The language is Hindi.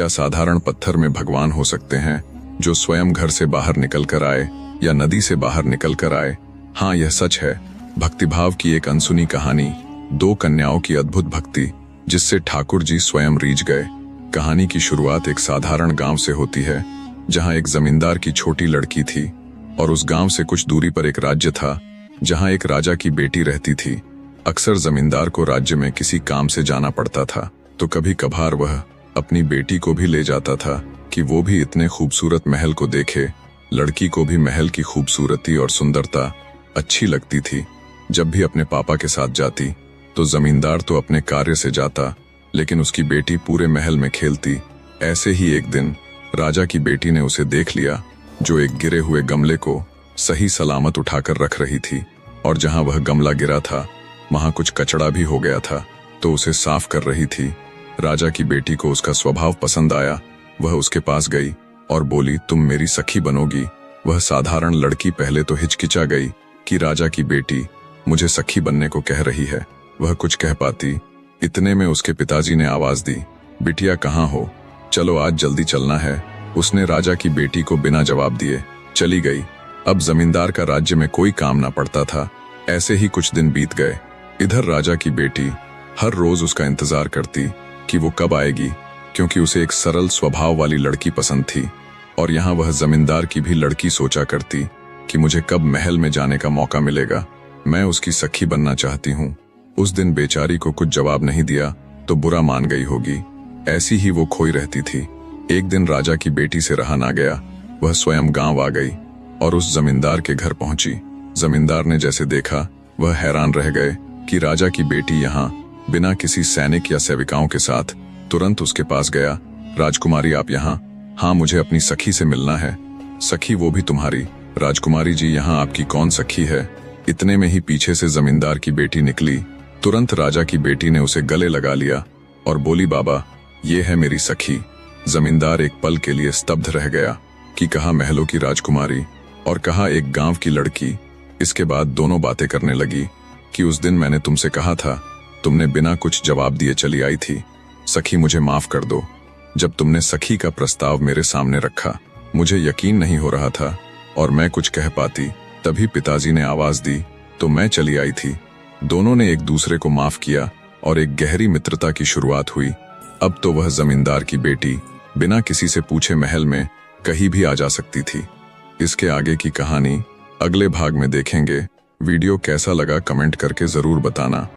क्या साधारण पत्थर में भगवान हो सकते हैं जो स्वयं घर से बाहर निकल कर आए या नदी से बाहर निकल कर आए? हाँ, यह सच है। भक्तिभाव की एक अनसुनी कहानी, दो कन्याओं की अद्भुत भक्ति जिससे ठाकुर जी स्वयं रीझ गए। कहानी की शुरुआत एक साधारण गांव से होती है जहां एक जमींदार की छोटी लड़की थी और उस गांव से कुछ दूरी पर एक राज्य था जहां एक राजा की बेटी रहती थी। अक्सर जमींदार को राज्य में किसी काम से जाना पड़ता था तो कभी कभार वह अपनी बेटी को भी ले जाता था कि वो भी इतने खूबसूरत महल को देखे। लड़की को भी महल की खूबसूरती और सुंदरता अच्छी लगती थी। जब भी अपने पापा के साथ जाती तो जमींदार तो अपने कार्य से जाता, लेकिन उसकी बेटी पूरे महल में खेलती। ऐसे ही एक दिन राजा की बेटी ने उसे देख लिया जो एक गिरे हुए गमले को सही सलामत उठाकर रख रही थी, और जहां वह गमला गिरा था वहां कुछ कचड़ा भी हो गया था तो उसे साफ कर रही थी। राजा की बेटी को उसका स्वभाव पसंद आया। वह उसके पास गई और बोली, तुम मेरी सखी बनोगी? वह साधारण लड़की पहले तो हिचकिचा गई कि राजा की बेटी मुझे सखी बनने को कह रही है। वह कुछ कह पाती, इतने में उसके पिताजी ने आवाज दी, बिटिया कहाँ हो? चलो आज जल्दी चलना है। उसने राजा की बेटी को बिना जवाब दिए चली गई। अब जमींदार का राज्य में कोई काम ना पड़ता था। ऐसे ही कुछ दिन बीत गए। इधर राजा की बेटी हर रोज उसका इंतजार करती कि वो कब आएगी, क्योंकि उसे एक सरल स्वभाव वाली लड़की पसंद थी। और यहाँ वह जमींदार की भी लड़की सोचा करती कि मुझे कब महल में जाने का मौका मिलेगा, मैं उसकी सखी बनना चाहती हूँ। उस दिन बेचारी को कुछ जवाब नहीं दिया तो बुरा मान गई होगी। ऐसी ही वो खोई रहती थी। एक दिन राजा की बेटी से रहा ना गया। वह स्वयं गांव आ गई और उस जमींदार के घर पहुंची। जमींदार ने जैसे देखा वह हैरान रह गए कि राजा की बेटी यहाँ बिना किसी सैनिक या सेविकाओं के साथ तुरंत उसके पास गया। राजकुमारी आप यहाँ? हाँ, मुझे अपनी सखी से मिलना है। सखी वो भी तुम्हारी? राजकुमारी जी, यहाँ आपकी कौन सखी है? इतने में ही पीछे से जमींदार की बेटी निकली। तुरंत राजा की बेटी ने उसे गले लगा लिया और बोली, बाबा ये है मेरी सखी। जमींदार एक पल के लिए स्तब्ध रह गया कि कहा महलों की राजकुमारी और कहा एक गांव की लड़की। इसके बाद दोनों बातें करने लगी कि उस दिन मैंने तुमसे कहा था, तुमने बिना कुछ जवाब दिए चली आई थी। सखी मुझे माफ कर दो। जब तुमने सखी का प्रस्ताव मेरे सामने रखा मुझे यकीन नहीं हो रहा था और मैं कुछ कह पाती, तभी पिताजी ने आवाज दी तो मैं चली आई थी। दोनों ने एक दूसरे को माफ किया और एक गहरी मित्रता की शुरुआत हुई। अब तो वह जमींदार की बेटी बिना किसी से पूछे महल में कहीं भी आ जा सकती थी। इसके आगे की कहानी अगले भाग में देखेंगे। वीडियो कैसा लगा कमेंट करके जरूर बताना।